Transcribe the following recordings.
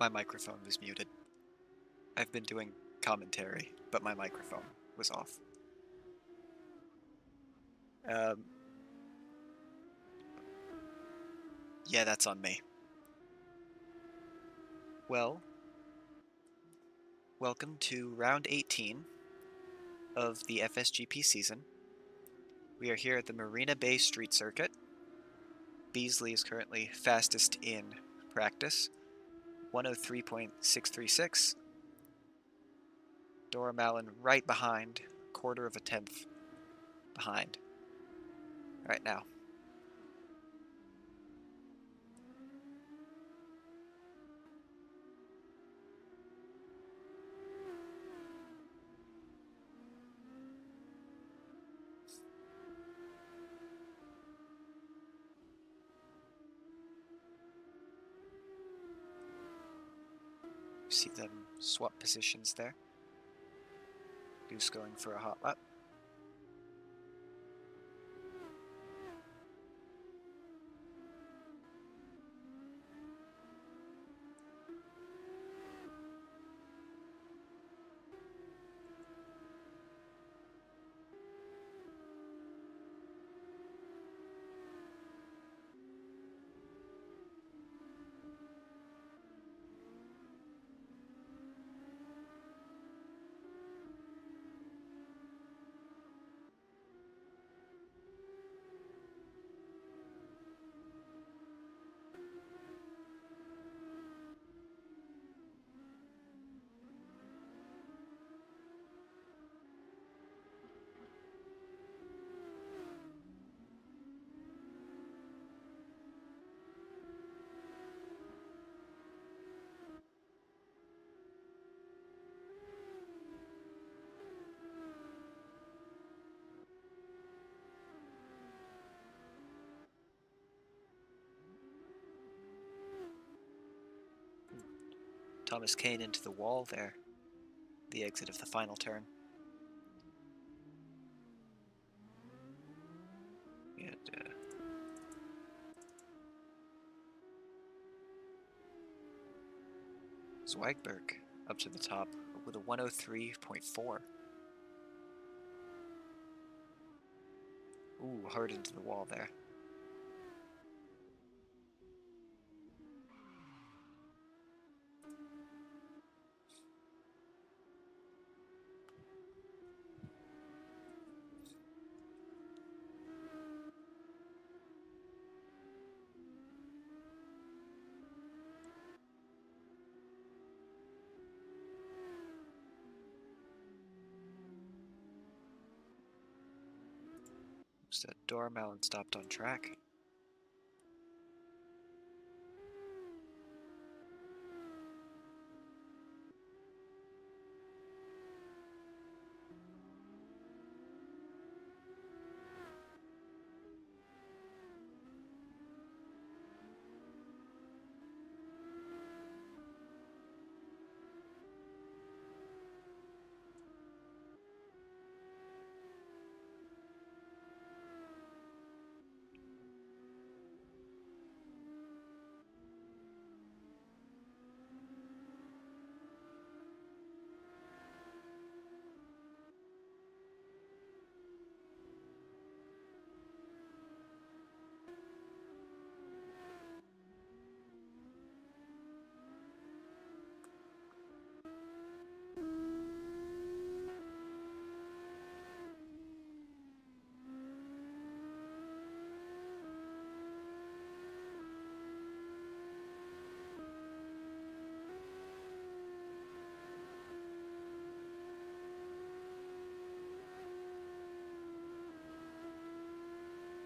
My microphone was muted. I've been doing commentary, but my microphone was off. Yeah, that's on me. Well, welcome to round 18 of the FSGP season. We are here at the Marina Bay Street Circuit. Beasley is currently fastest in practice, 103.636. Dora Mallon right behind, quarter of a tenth behind right now. See them swap positions there. Goose going for a hot lap. Thomas Kane into the wall there. The exit of the final turn. And Zwagberg up to the top with a 103.4. Ooh, hard into the wall there. So Dora Mallon stopped on track.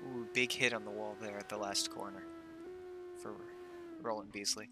Ooh, big hit on the wall there at the last corner for Roland Beasley.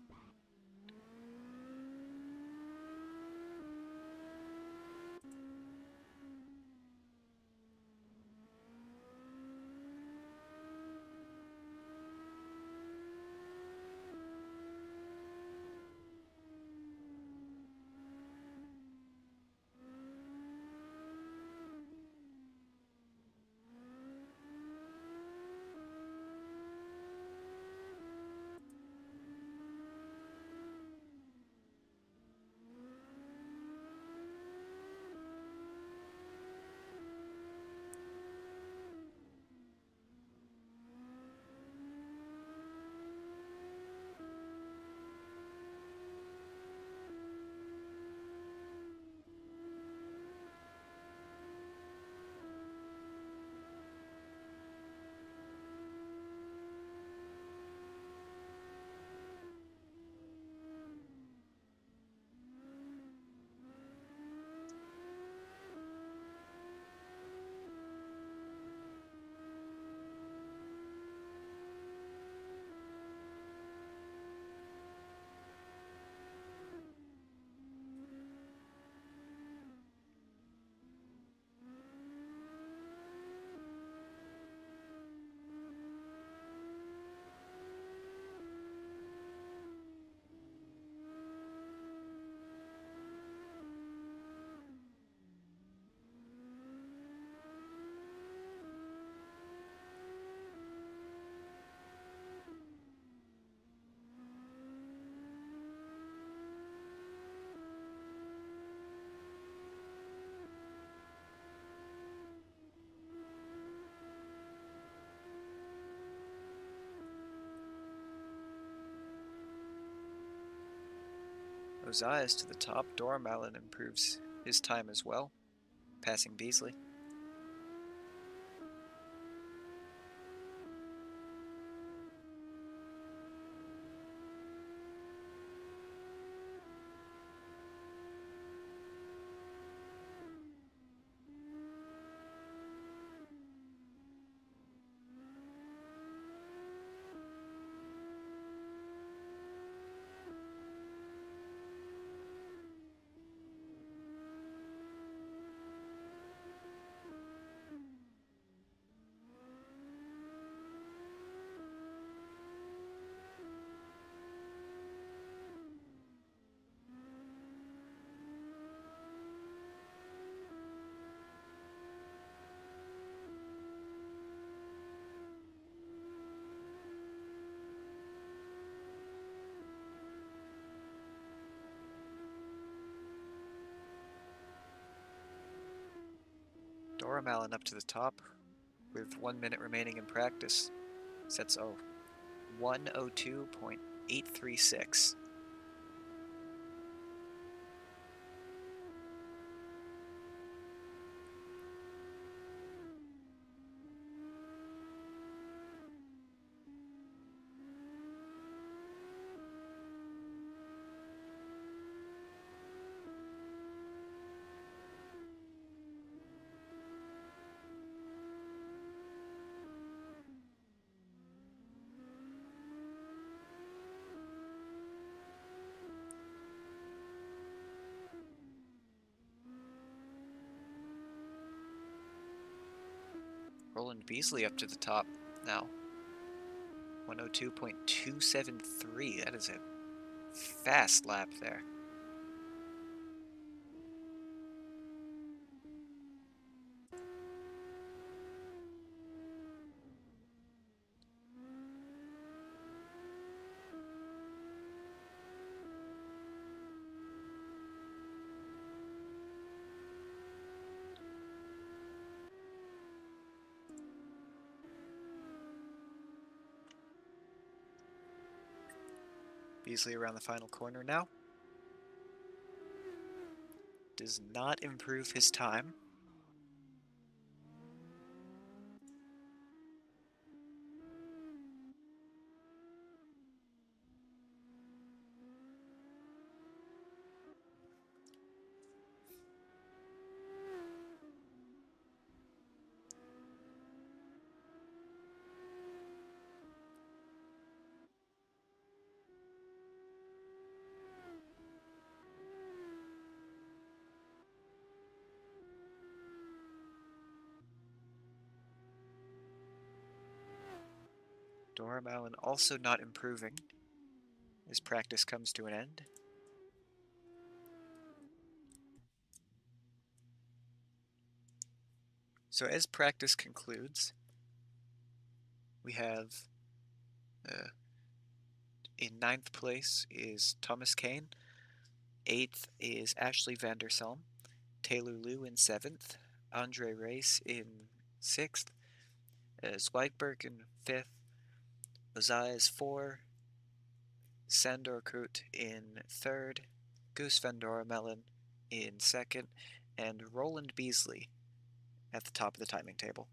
Ozias to the top. Dormalin improves his time as well, passing Beasley. Dormalin up to the top with 1 minute remaining in practice. Sets 102.836. Roland Beasley up to the top now. 102.273. That is a fast lap there. Beasley around the final corner now. Does not improve his time. Dormalin also not improving as practice comes to an end. So as practice concludes, we have in 9th place is Thomas Kane. 8th is Ashley Vanderselm. Taylor Liu in 7th. Andre Race in 6th. Zweigberg in 5th. Ozias 4. Sandor Kut in 3rd. Goose Van Dormelin in 2nd. And Roland Beasley at the top of the timing table.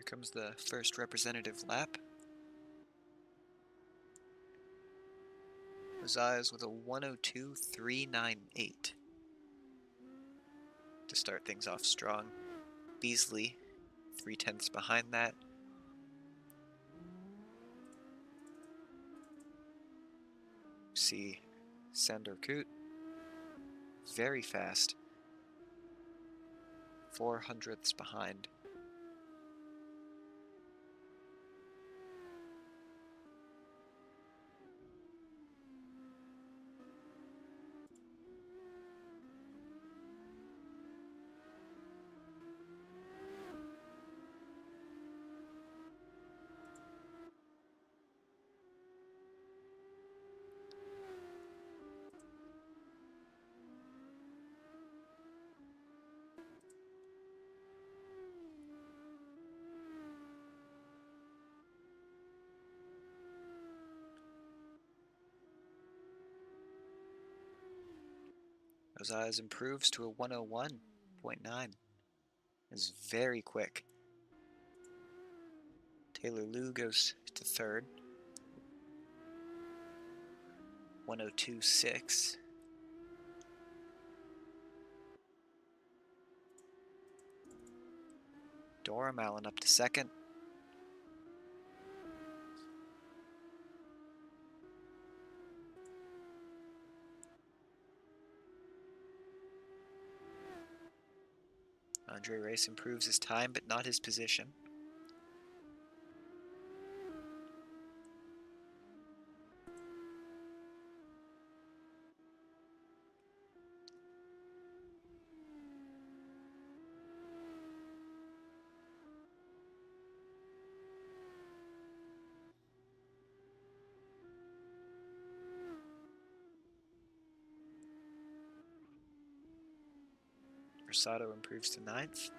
Here comes the first representative lap. Ozias with a 102.398 to start things off strong. Beasley 3/10 behind that. See Sandor Koot, very fast, 4/100ths behind. Ozias improves to a 101.9. Is very quick. Taylor Liu goes to third. 102.6. Durham Allen up to second. Andre Race improves his time, but not his position. Rosado improves to ninth.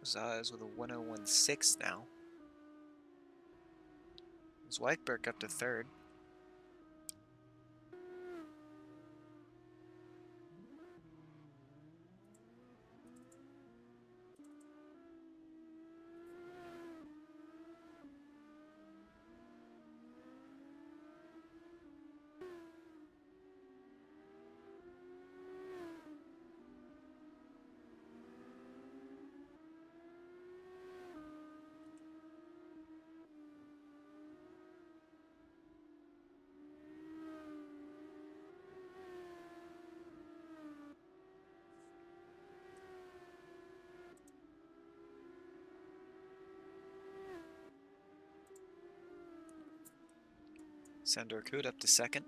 Ozias with a 101.6 now. Zweigberg up to third. Sandor Koot up to second.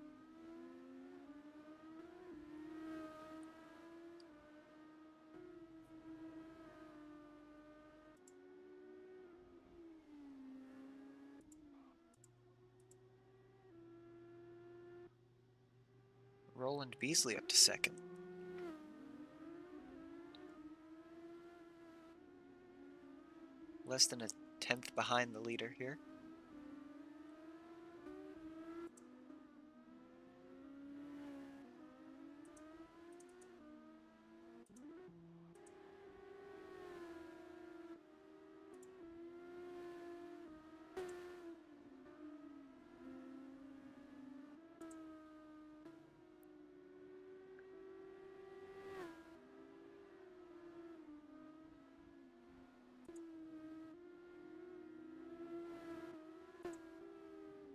Roland Beasley up to second. Less than a 10th behind the leader here.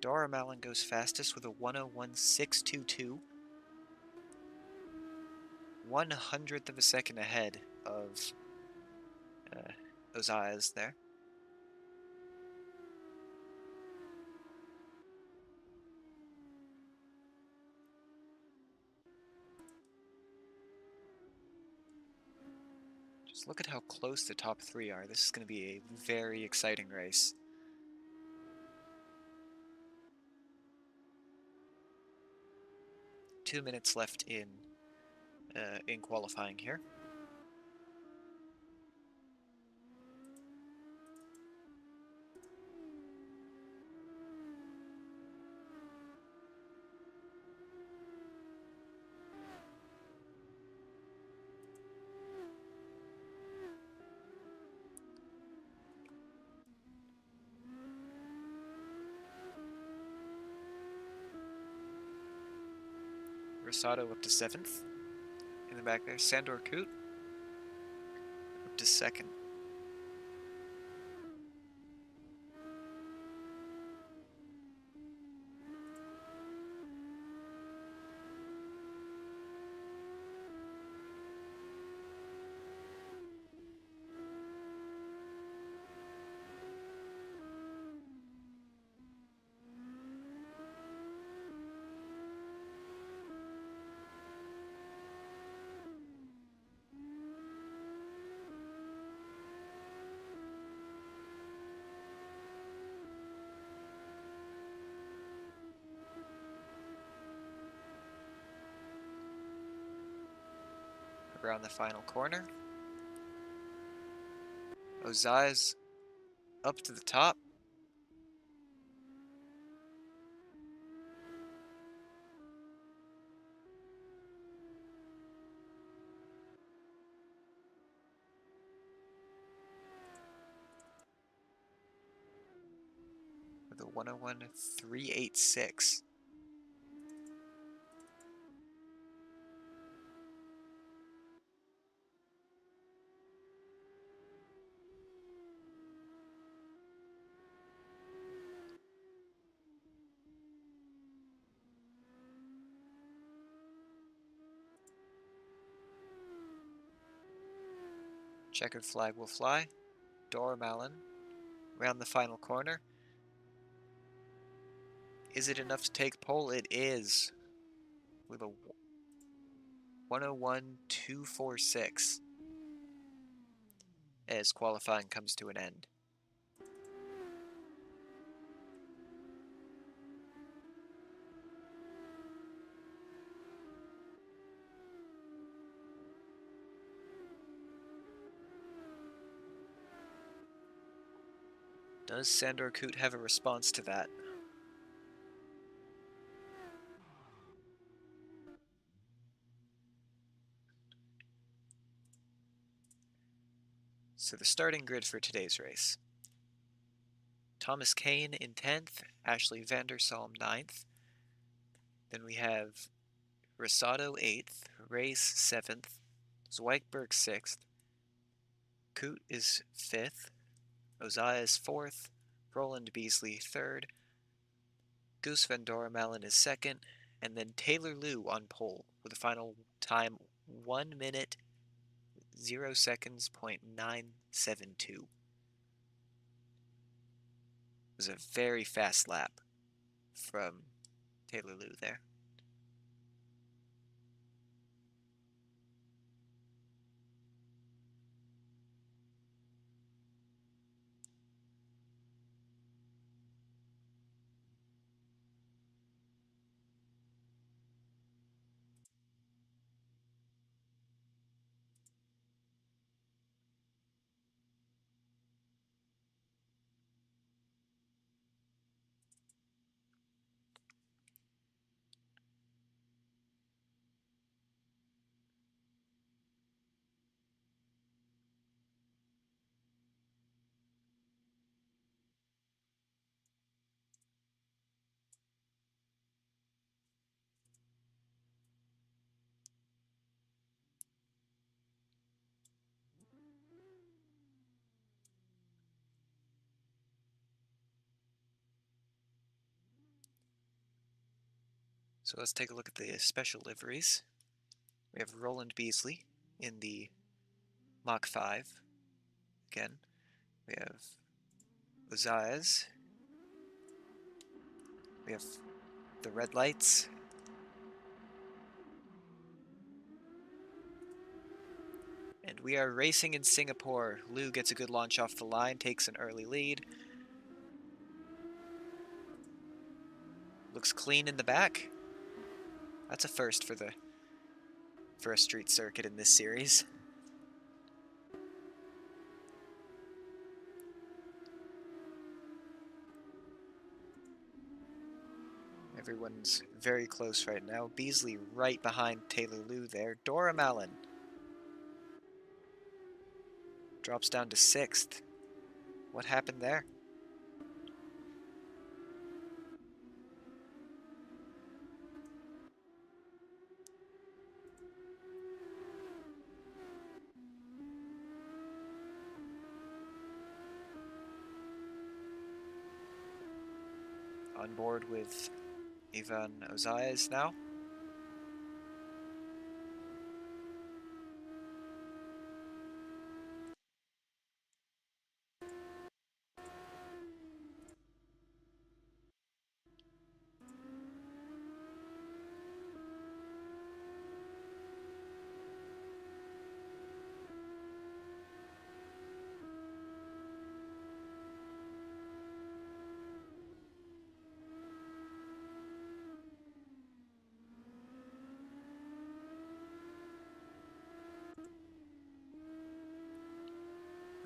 Dora Malin goes fastest with a 101.622. 1/100th of a second ahead of Ozias there. Just look at how close the top three are. This is going to be a very exciting race. Two minutes left in qualifying here. Rosado up to 7th. In the back there, Sandor Coot up to 2nd. Around the final corner. Ozias up to the top. With a 101.386. Checkered flag will fly. Dora Malin around the final corner. Is it enough to take pole? It is. With a 101.246 as qualifying comes to an end. Does Sandor Coot have a response to that? So the starting grid for today's race. Thomas Kane in 10th, Ashley Vandersalm 9th. Then we have Rosado 8th, Race 7th, Zweigberg 6th, Coot is 5th, Ozias is 4th, Roland Beasley 3rd, Goose Van Dora Malin is 2nd, and then Taylor Liu on pole with a final time 1 minute 0 seconds .972. It was a very fast lap from Taylor Liu there. So let's take a look at the special liveries. We have Roland Beasley in the Mach 5. Again, we have Ozias. We have the red lights. And we are racing in Singapore. Liu gets a good launch off the line, takes an early lead. Looks clean in the back. That's a first for a street circuit in this series. Everyone's very close right now. Beasley right behind Taylor Liu there. Dora Mallon drops down to 6th. What happened there? On board with Ivan Ozias now.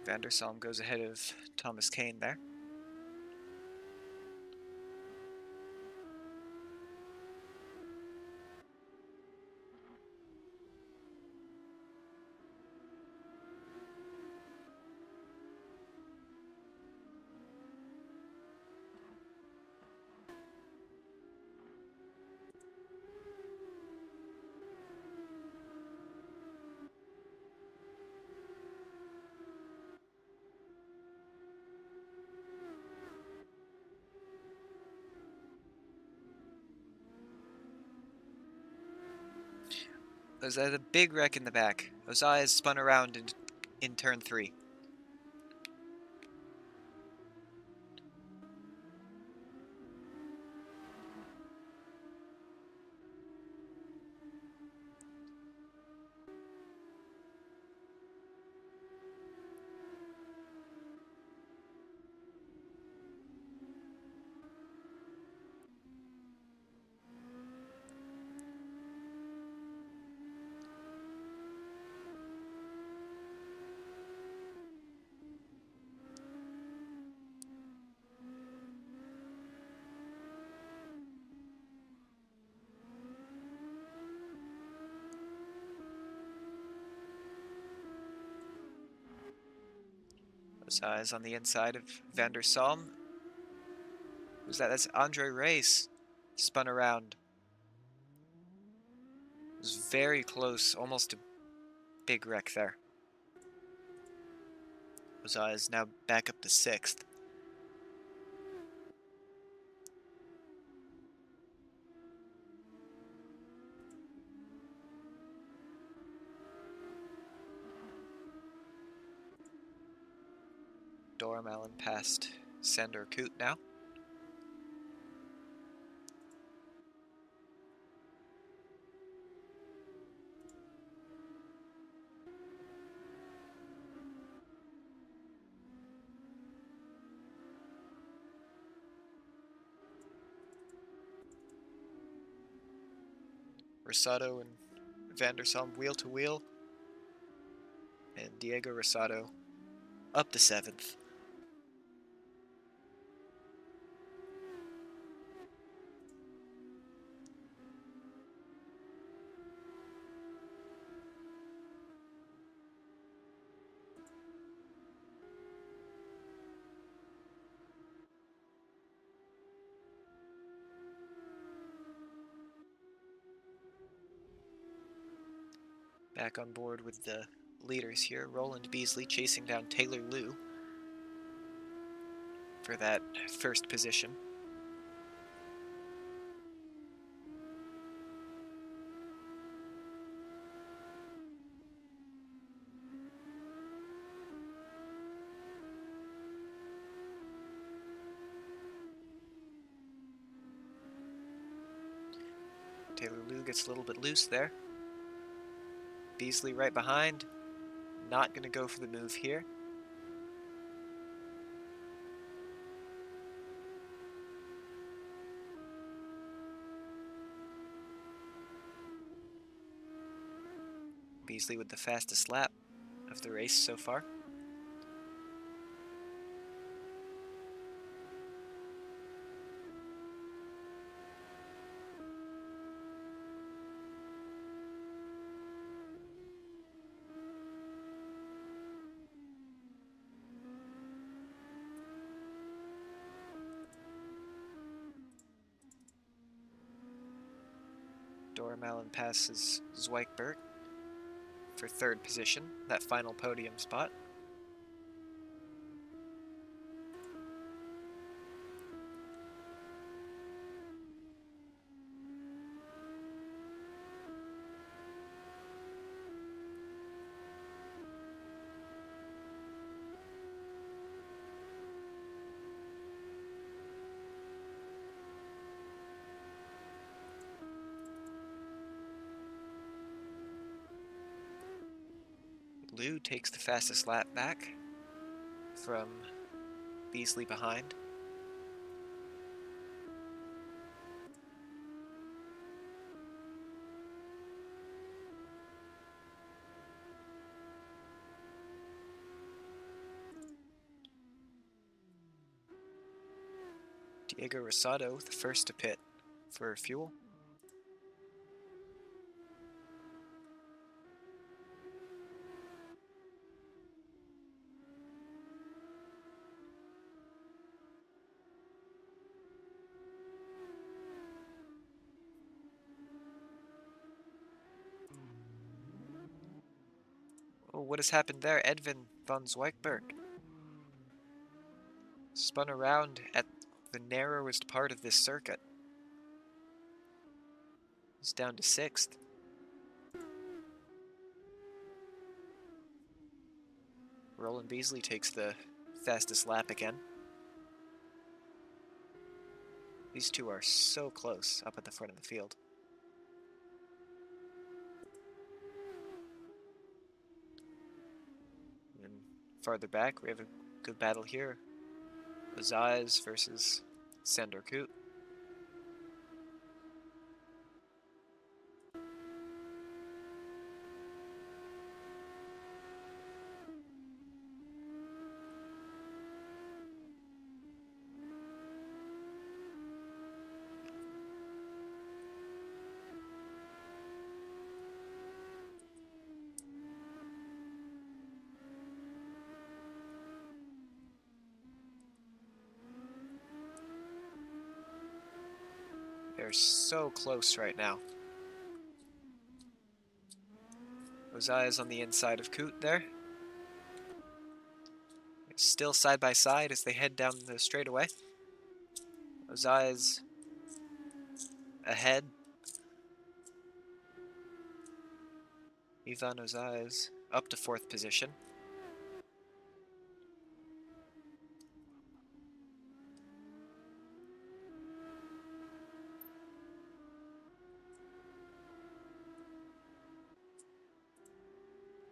Van der Salm goes ahead of Thomas Kane there. There's a big wreck in the back. Ozias spun around in turn 3. Ozias on the inside of Van der Salm. Who's that? That's Andre Race. Spun around. It was very close, almost a big wreck there. Ozias now back up to 6th. Dora Mallon past Sandor Koot now. Rosado and Van der Salm wheel to wheel. And Diego Rosado up to 7th. Back on board with the leaders here. Roland Beasley chasing down Taylor Liu for that first position. Taylor Lou gets a little bit loose there. Beasley right behind. Not going to go for the move here. Beasley with the fastest lap of the race so far. Dormalin passes Zweigberg for third position, that final podium spot. Lou takes the fastest lap back from Beasley behind. Diego Rosado, the first to pit for fuel. Oh, what has happened there? Edwin von Zweigberg spun around at the narrowest part of this circuit. He's down to 6th. Roland Beasley takes the fastest lap again. These two are so close up at the front of the field. And farther back, we have a good battle here. Ozaz versus Sandor Koot. They're so close right now. Ozaz on the inside of Koot there. They're still side by side as they head down the straightaway. Ozaz ahead. Ivan Ozaz up to 4th position.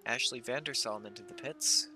Ashley Vandersalm into the pits.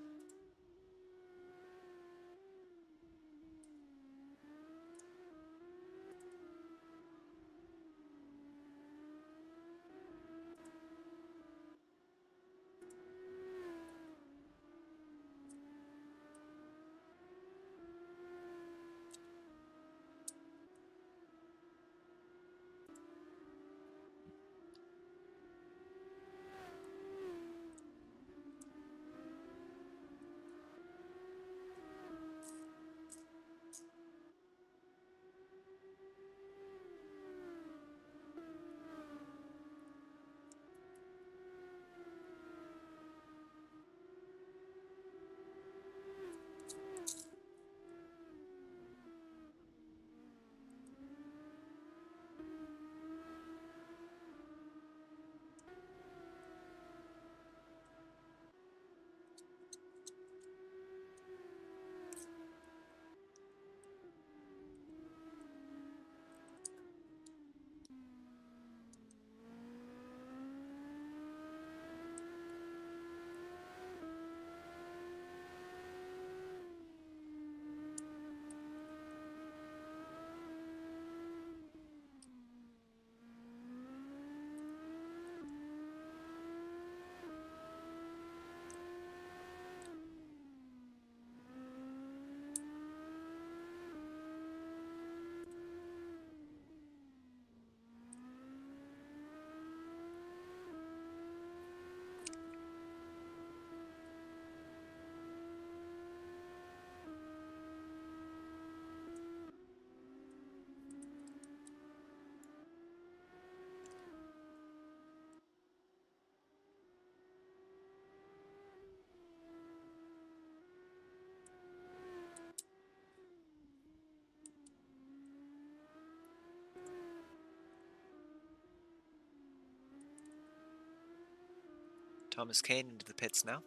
Thomas Kane into the pits now.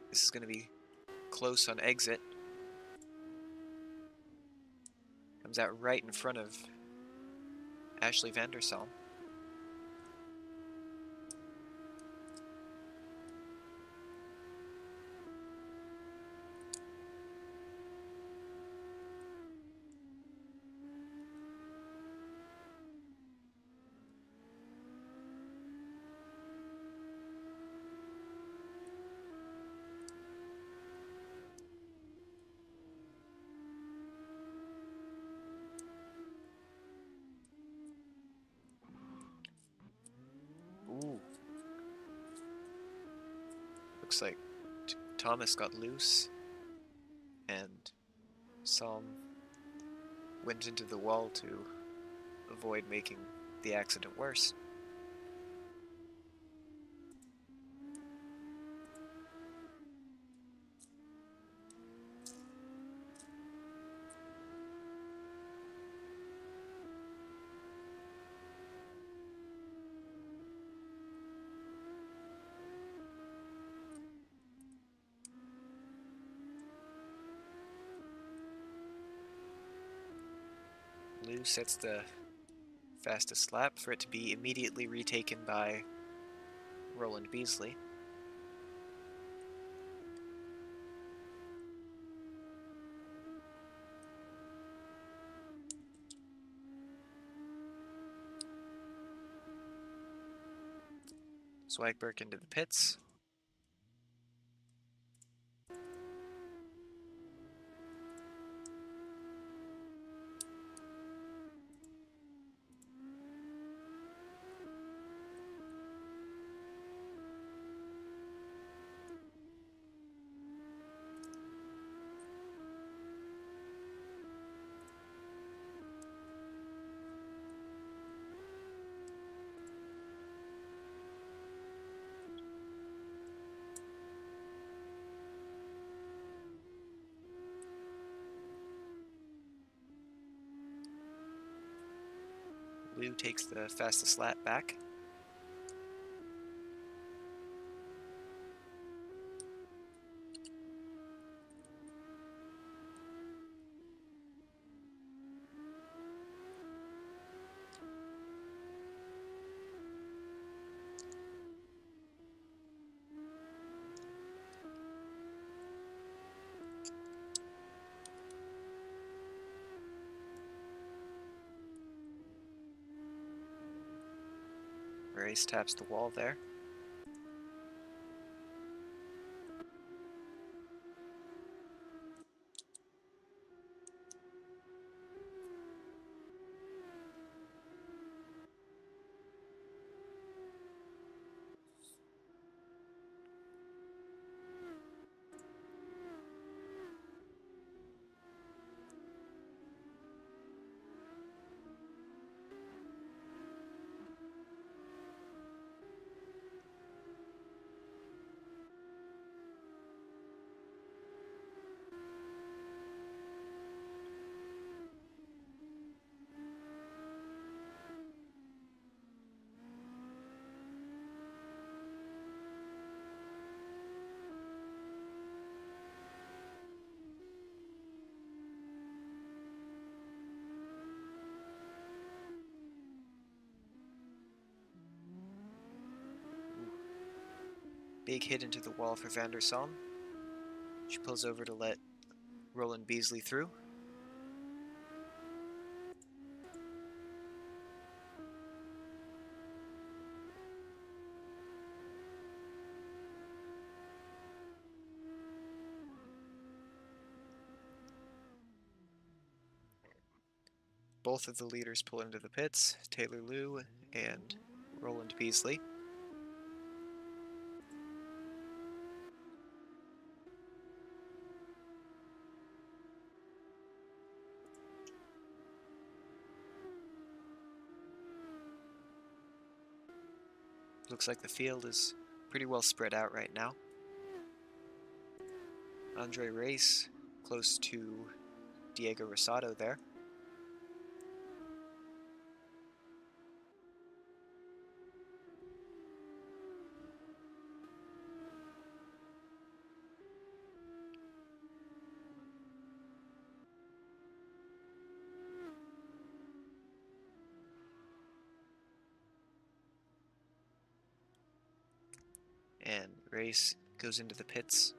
This is going to be close on exit. Comes out right in front of Ashley van der Salm. Ooh. Looks like Thomas got loose and Salm went into the wall to avoid making the accident worse. Lou sets the fastest lap for it to be immediately retaken by Roland Beasley. Swagberg into the pits. Lou takes the fastest lap back. Race taps the wall there. Big hit into the wall for van der Salm. She pulls over to let Roland Beasley through. Both of the leaders pull into the pits, Taylor Liu and Roland Beasley. Looks like the field is pretty well spread out right now. Andre Race close to Diego Rosado there. And race goes into the pits.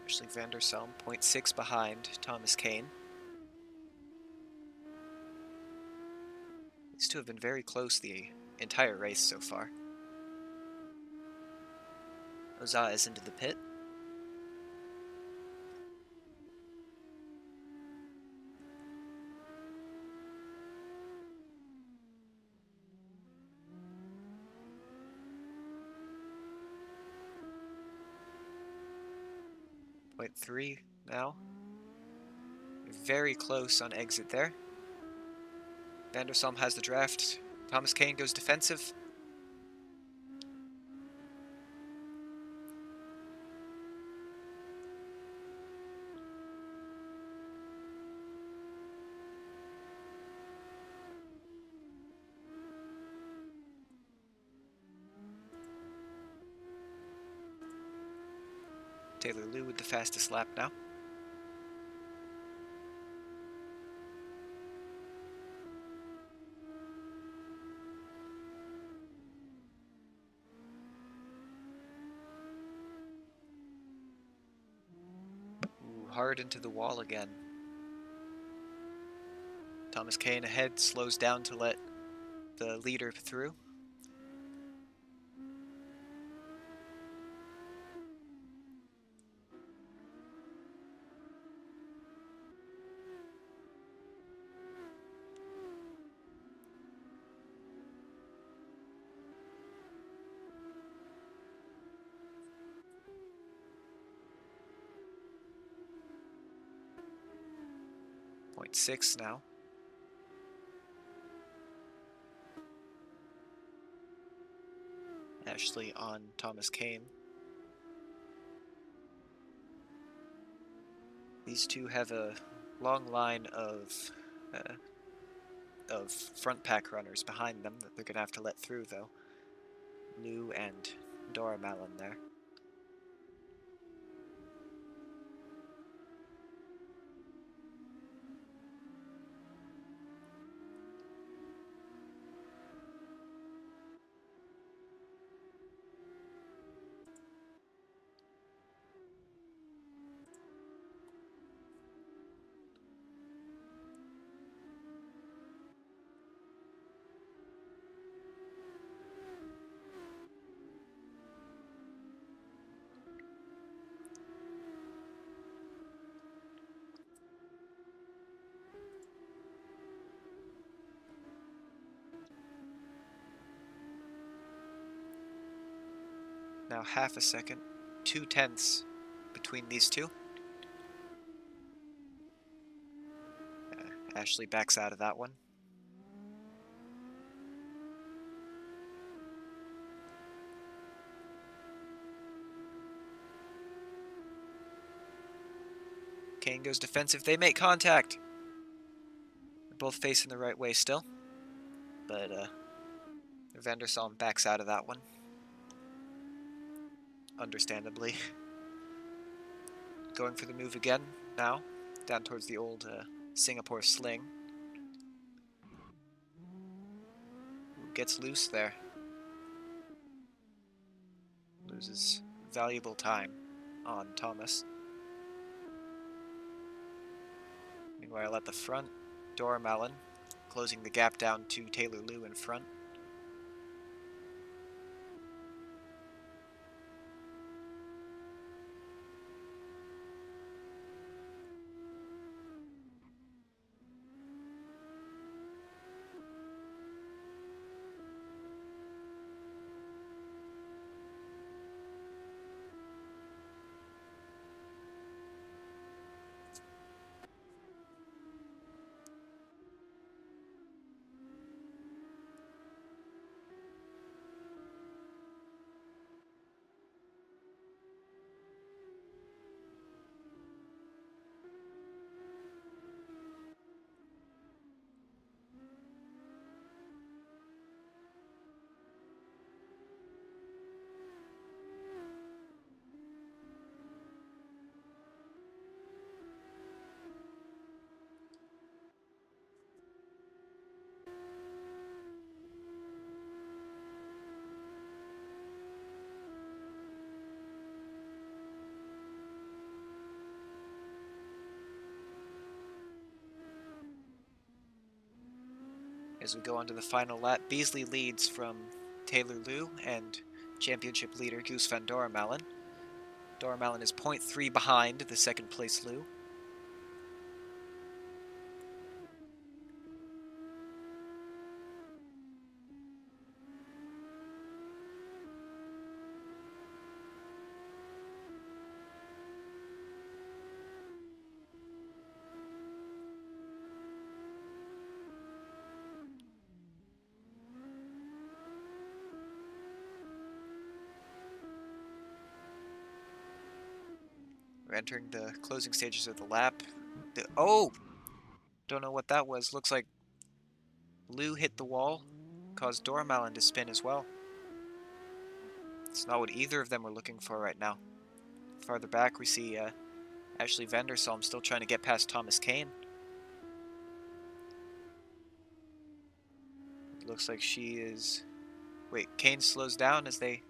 Ashley Vandershelm, 0.6 behind Thomas Kane. These two have been very close the entire race so far. Oza is into the pit. Point 3 now. Very close on exit there. Vandershelm has the draft. Thomas Kane goes defensive. Taylor Liu with the fastest lap now. Ooh, hard into the wall again. Thomas Kane ahead, slows down to let the leader through. Point 6 now. Ashley on Thomas Kane. These two have a long line of front pack runners behind them that they're going to have to let through, though. Liu and Dora Malin there. Now half a second, 2/10 between these two. Ashley backs out of that one. Kane goes defensive. They make contact. They're both facing the right way still, but Vandershelm backs out of that one. Understandably. Going for the move again now, down towards the old Singapore sling. Gets loose there. Loses valuable time on Thomas. Meanwhile, at the front, Dora Malin closing the gap down to Taylor Liu in front. As we go on to the final lap, Beasley leads from Taylor Liu and championship leader Goose van Doremalen. Doremalen is 0.3 behind the second place Liu. We're entering the closing stages of the lap. Oh! Don't know what that was. Looks like Liu hit the wall, caused Doremalen to spin as well. It's not what either of them were looking for right now. Farther back, we see Ashley Vandersalm still trying to get past Thomas Kane. It looks like she is... Wait, Kane slows down as they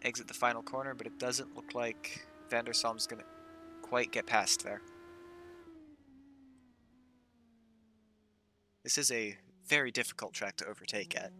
exit the final corner, but it doesn't look like Vandersalm's going to quite get past there. This is a very difficult track to overtake at.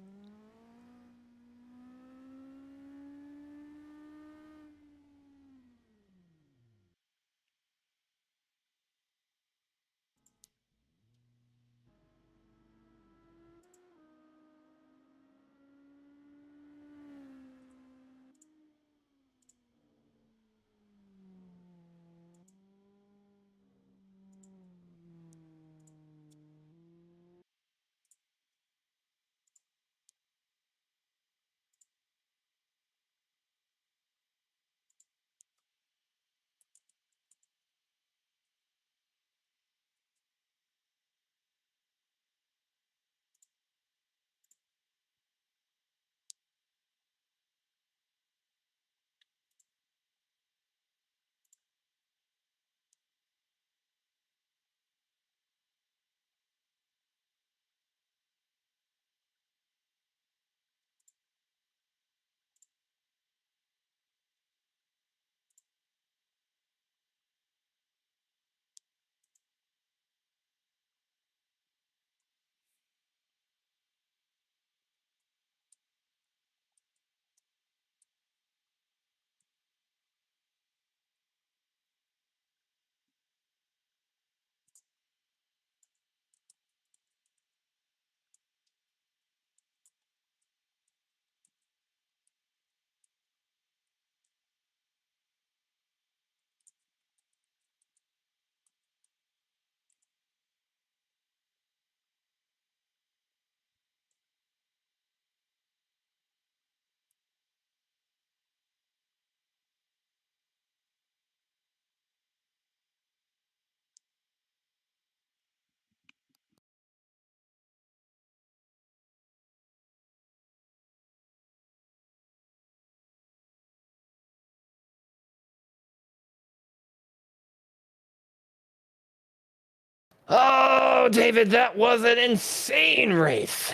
Oh, David, that was an insane race.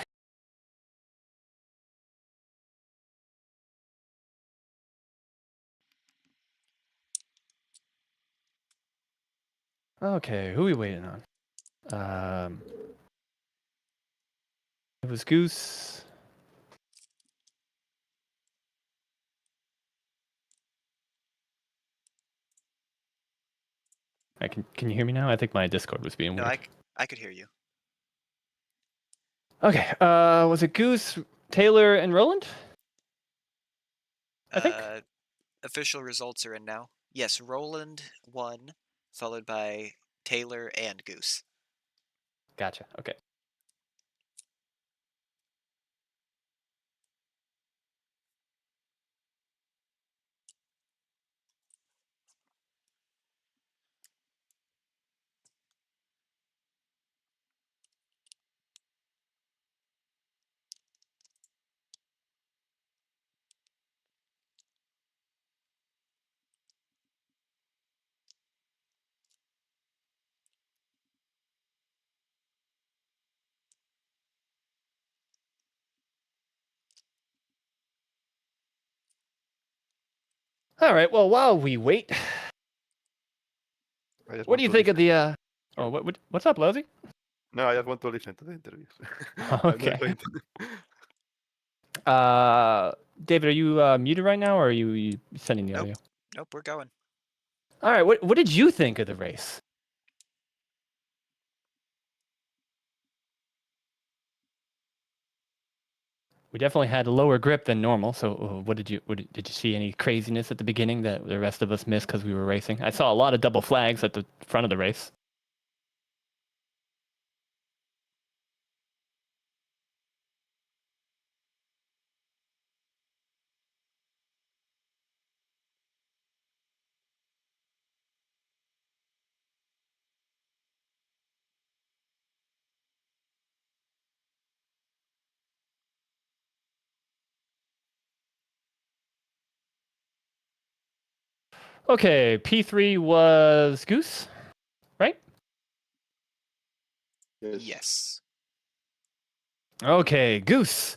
Okay, who are we waiting on? It was Goose. Can you hear me now? I think my Discord was being No, weird. I could hear you. Okay, was it Goose, Taylor, and Roland? I think. Official results are in now. Yes, Roland won, followed by Taylor and Goose. Gotcha. Okay. All right. Well, while we wait, what do you think of the? Oh, what's up, Lozzie? No, I just want to listen to the interviews. I'm not Okay. going to... David, are you muted right now, or are you sending the Nope. audio? Nope, we're going. All right. What did you think of the race? We definitely had lower grip than normal. So, did you see any craziness at the beginning that the rest of us missed because we were racing? I saw a lot of double flags at the front of the race. Okay, P3 was Goose, right? Yes. Okay, Goose.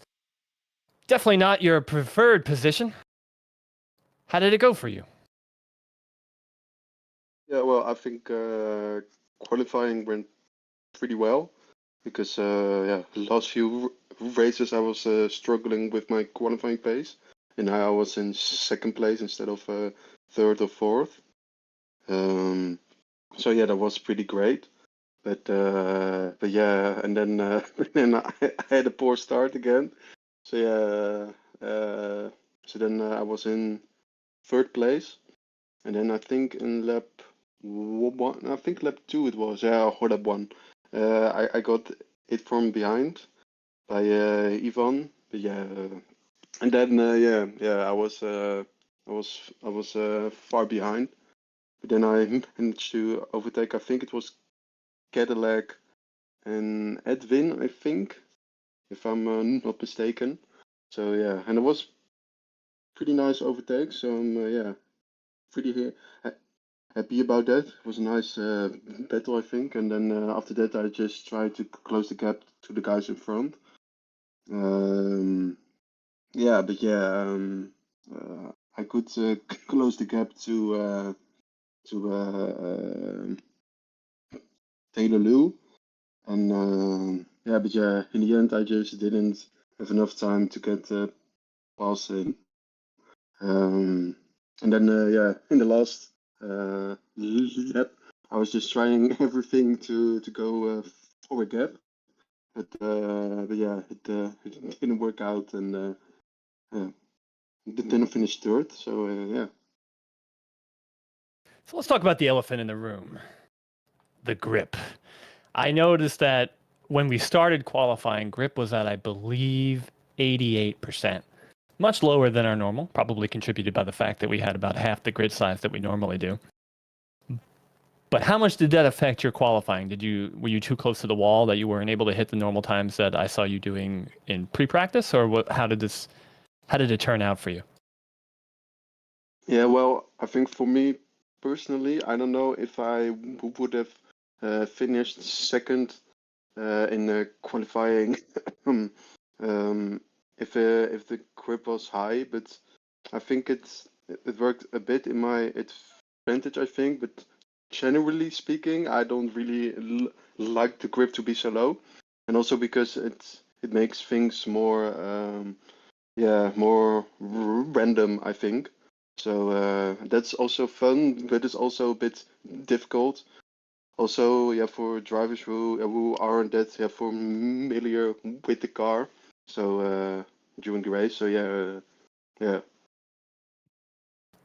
Definitely not your preferred position. How did it go for you? Yeah, well, I think qualifying went pretty well because yeah, the last few races I was struggling with my qualifying pace, and now I was in second place instead of third or fourth. So yeah, that was pretty great. But yeah, and then then I had a poor start again. So yeah, so then I was in third place. And then I think in lap one, I think lap two it was, yeah, or lap one. I got it from behind by Ivan, but yeah, and then I was far behind, but then I managed to overtake. I think it was Cadillac and Edwin, I think, if I'm not mistaken. So yeah, and it was pretty nice overtake. So yeah, pretty happy about that. It was a nice battle, I think. And then after that, I just tried to close the gap to the guys in front. Yeah, but yeah, I could close the gap to Taylor Lou, and yeah, but yeah, in the end, I just didn't have enough time to get past him. And then yeah, in the last lap, I was just trying everything to go for a gap, but yeah, it didn't work out, and yeah, didn't finish third. So yeah. So let's talk about the elephant in the room, the grip. I noticed that when we started qualifying, grip was at, I believe, 88%. Much lower than our normal, probably contributed by the fact that we had about half the grid size that we normally do. But how much did that affect your qualifying? Were you too close to the wall that you weren't able to hit the normal times that I saw you doing in pre-practice, or how did it turn out for you? Yeah, well, I think for me personally, I don't know if I would have finished second in the qualifying if the grip was high, but I think it worked a bit in my advantage, I think. But generally speaking, I don't really like the grip to be so low, and also because it makes things more yeah, more random, I think. So that's also fun, but it's also a bit difficult. Also, yeah, for drivers who aren't that familiar with the car. So during the race, so yeah, yeah.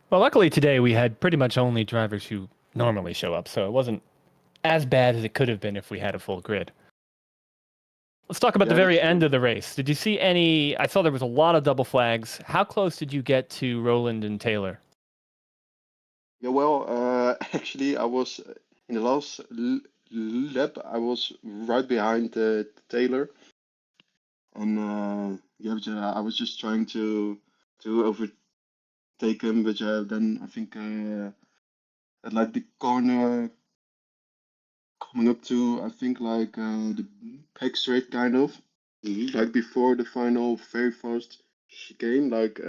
Well, luckily today we had pretty much only drivers who normally show up, so it wasn't as bad as it could have been if we had a full grid. Let's talk about the Yeah, that's very true. end of the race. Did you see any? I saw there was a lot of double flags. How close did you get to Roland and Taylor? Yeah, well, actually, I was in the last lap. I was right behind Taylor, and yeah, but, I was just trying to overtake him, but then I think at like the corner coming up to, I think like the back straight kind of, like before the final very fast chicane, like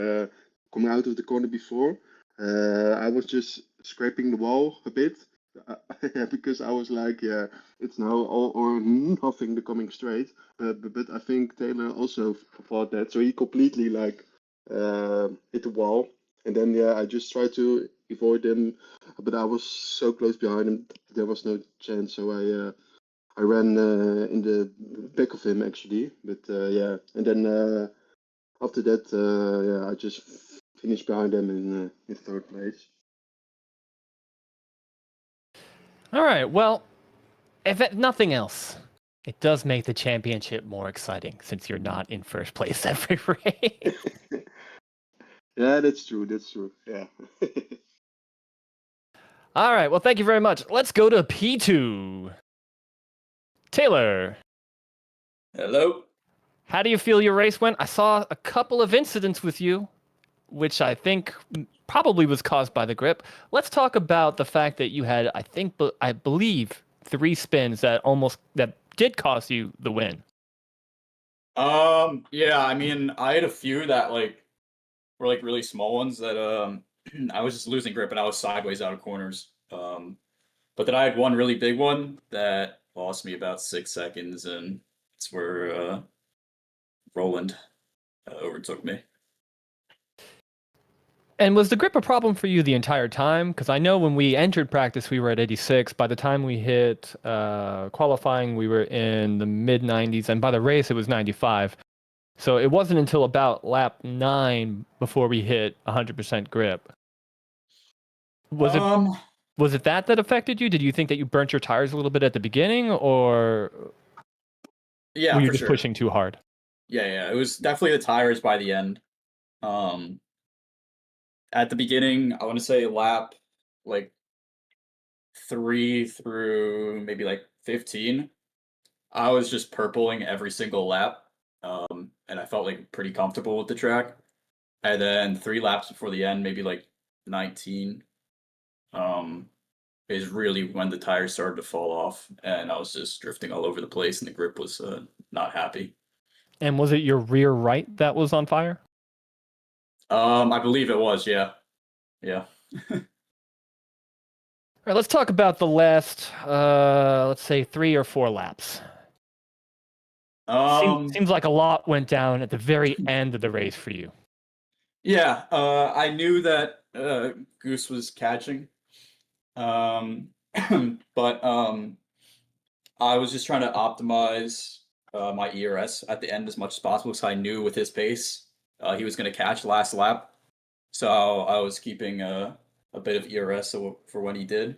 coming out of the corner before. I was just scraping the wall a bit, because I was like, yeah, it's now all or nothing becoming straight. But I think Taylor also thought that, so he completely like hit the wall, and then yeah, I just tried to avoid him, but I was so close behind him, there was no chance. So I ran in the back of him actually, but yeah, and then after that, yeah, I just finished behind him in third place. All right. Well, nothing else, it does make the championship more exciting since you're not in first place every race. Yeah, that's true. That's true. Yeah. All right. Well, thank you very much. Let's go to P2. Taylor, Hello. how do you feel your race went? I saw a couple of incidents with you, which I think probably was caused by the grip. Let's talk about the fact that you had, I believe, 3 spins that did cost you the win. Yeah, I mean, I had a few that were really small ones that I was just losing grip and I was sideways out of corners. But then I had one really big one that lost me about 6 seconds, and it's where Roland overtook me. And was the grip a problem for you the entire time? Because I know when we entered practice, we were at 86. By the time we hit qualifying, we were in the mid 90s. And by the race, it was 95. So it wasn't until about lap 9 before we hit 100% grip. Was it that affected you? Did you think that you burnt your tires a little bit at the beginning, or Yeah, were you for just sure. pushing too hard? Yeah, it was definitely the tires by the end. At the beginning, I want to say lap like 3 through maybe like 15, I was just purpling every single lap, and I felt like pretty comfortable with the track. And then 3 laps before the end, maybe like 19, is really when the tires started to fall off, and I was just drifting all over the place, and the grip was not happy. And was it your rear right that was on fire? I believe it was, yeah. All right, let's talk about the last, let's say 3 or 4 laps. Seems like a lot went down at the very end of the race for you. Yeah, I knew that Goose was catching, but I was just trying to optimize my ERS at the end as much as possible because I knew with his pace he was going to catch last lap. So I was keeping a bit of ERS for when he did.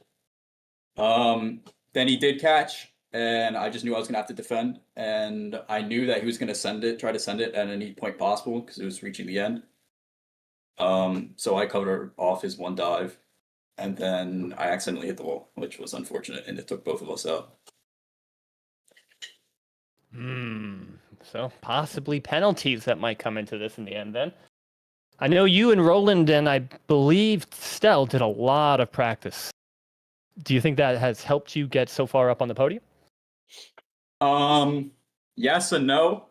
Then he did catch, and I just knew I was going to have to defend. And I knew that he was going to try to send it at any point possible because it was reaching the end. So I covered off his one dive, and then I accidentally hit the wall, which was unfortunate, and it took both of us out. So possibly penalties that might come into this in the end then. I know you and Roland and I believe Stell did a lot of practice. Do you think that has helped you get so far up on the podium? Yes and no,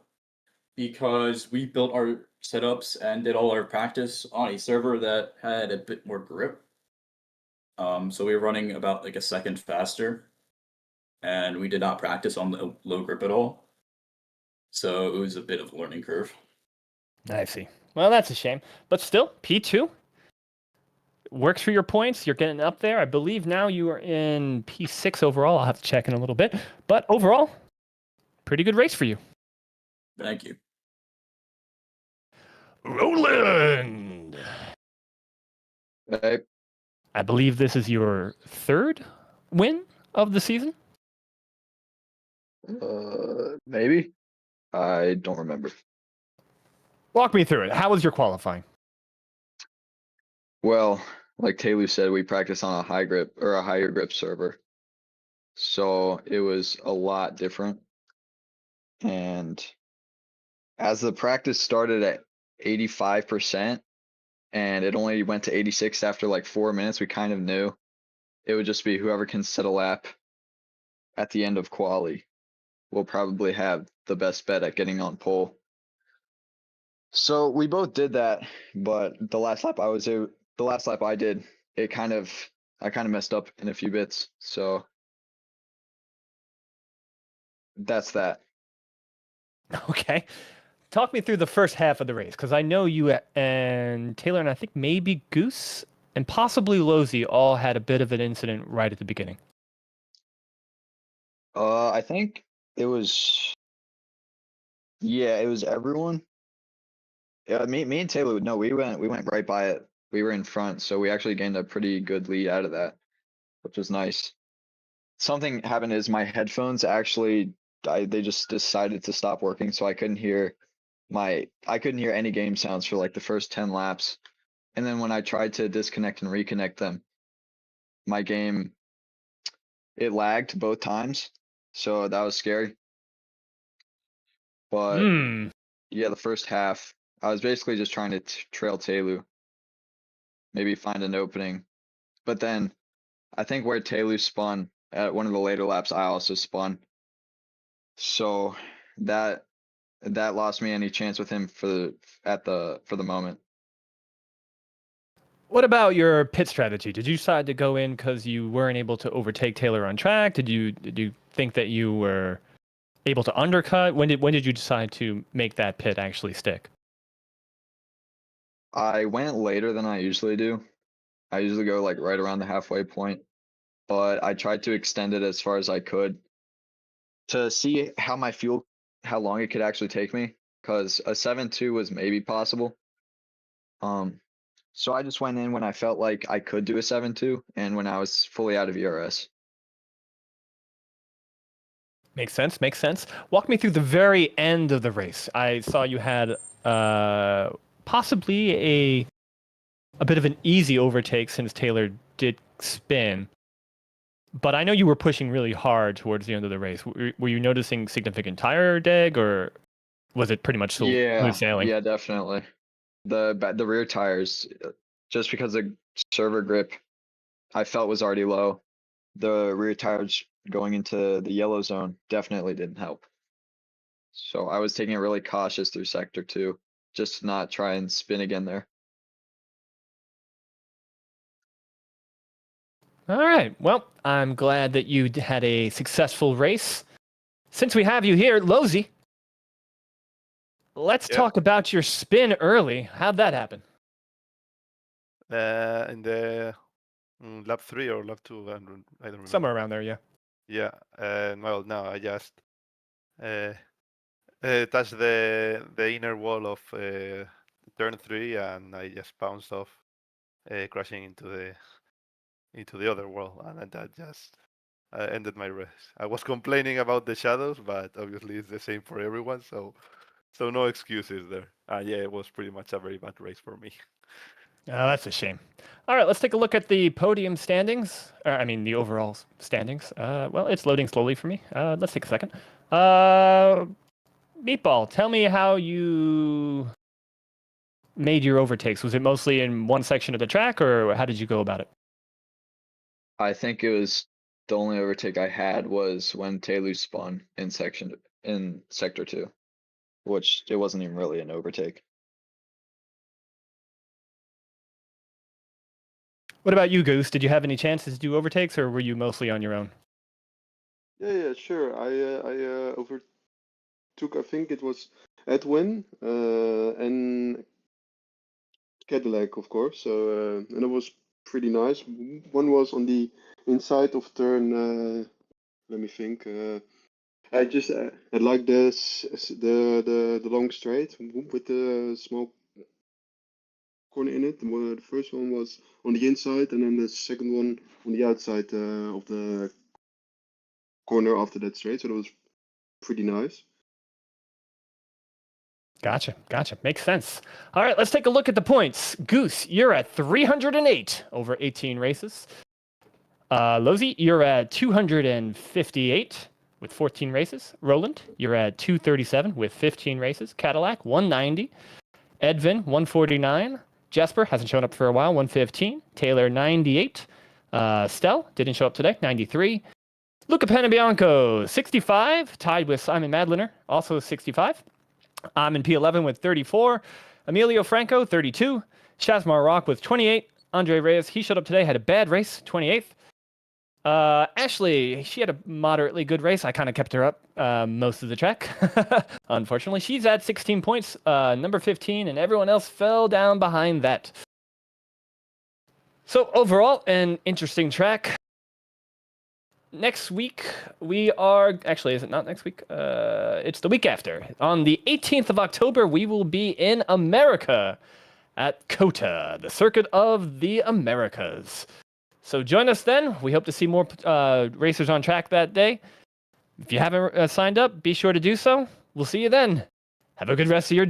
because we built our setups and did all our practice on a server that had a bit more grip. So we were running about like a second faster, and we did not practice on the low grip at all. So it was a bit of a learning curve. I see. Well, that's a shame. But still, P2 works for your points. You're getting up there. I believe now you are in P6 overall. I'll have to check in a little bit. But overall, pretty good race for you. Thank you. Roland! Hey, I believe this is your 3rd win of the season? maybe. I don't remember. Walk me through it. How was your qualifying? Well, like Taylor said, we practice on a high grip or a higher grip server. So it was a lot different. And as the practice started at 85% and it only went to 86 after like 4 minutes, we kind of knew it would just be whoever can set a lap at the end of quali will probably have the best bet at getting on pole. So we both did that, but the last lap I did, it kind of I kind of messed up in a few bits, so that's that. Okay. Talk me through the first half of the race, because I know you and Taylor and I think maybe Goose and possibly Losey all had a bit of an incident right at the beginning. I think it was, yeah, it was everyone. Yeah, me and Taylor, no, we went right by it. We were in front, so we actually gained a pretty good lead out of that, which was nice. Something happened is my headphones actually, they just decided to stop working, so I couldn't hear any game sounds for like the first 10 laps. And then when I tried to disconnect and reconnect them, my game, it lagged both times. So that was scary. But yeah, the first half, I was basically just trying to trail Taylor, maybe find an opening. But then I think where Taylor spun at one of the later laps, I also spun. So that lost me any chance with him for the moment. What about your pit strategy? Did you decide to go in because you weren't able to overtake Taylor on track? Did you think that you were able to undercut? When did you decide to make that pit actually stick? I went later than I usually do. I usually go like right around the halfway point, but I tried to extend it as far as I could to see how long it could actually take me, because a 7.2 was maybe possible. So I just went in when I felt like I could do a 7.2 and when I was fully out of ERS. Makes sense. Makes sense. Walk me through the very end of the race. I saw you had possibly a bit of an easy overtake since Taylor did spin. But I know you were pushing really hard towards the end of the race. Were you noticing significant tire deg, or was it pretty much smooth sailing? Yeah, definitely. The rear tires, just because the server grip I felt was already low, the rear tires going into the yellow zone definitely didn't help. So I was taking it really cautious through sector 2, just to not try and spin again there. All right. Well, I'm glad that you had a successful race. Since we have you here, Losey, let's talk about your spin early. How'd that happen? In the lap 3 or lap 2, I don't remember. Somewhere around there, yeah. Yeah, well, no, I just touched the inner wall of turn 3, and I just bounced off, crashing into the other wall, and that just ended my race. I was complaining about the shadows, but obviously it's the same for everyone, so no excuses there. Yeah, it was pretty much a very bad race for me. Oh, that's a shame. All right, let's take a look at the podium standings. The overall standings. Well, it's loading slowly for me. Let's take a second. Meatball, tell me how you made your overtakes. Was it mostly in one section of the track, or how did you go about it? I think it was the only overtake I had was when Taylor spun in sector 2, which it wasn't even really an overtake. What about you, Goose? Did you have any chances to do overtakes, or were you mostly on your own? Yeah, sure. I overtook, I think it was Edwin and Cadillac, of course. So and it was pretty nice. One was on the inside of turn. Let me think. I just I like the long straight with the small corner in it. The first one was on the inside, and then the second one on the outside of the corner after that straight. So that was pretty nice. Gotcha. Makes sense. All right, let's take a look at the points. Goose, you're at 308 over 18 races. Losey, you're at 258 with 14 races. Roland, you're at 237 with 15 races. Cadillac, 190. Edvin, 149. Jesper hasn't shown up for a while, 115. Taylor, 98. Stell didn't show up today, 93. Luca Panabianco, 65, tied with Simon Madliner, also 65. I'm in P11 with 34. Emilio Franco, 32. Shazmar Rock with 28. Andre Reyes, he showed up today, had a bad race, 28th. Ashley, she had a moderately good race. I kind of kept her up most of the track. Unfortunately, she's at 16 points, number 15, and everyone else fell down behind that. So overall, an interesting track. Next week, we are... Actually, is it not next week? It's the week after. On the 18th of October, we will be in America at COTA, the Circuit of the Americas. So join us then. We hope to see more racers on track that day. If you haven't signed up, be sure to do so. We'll see you then. Have a good rest of your day.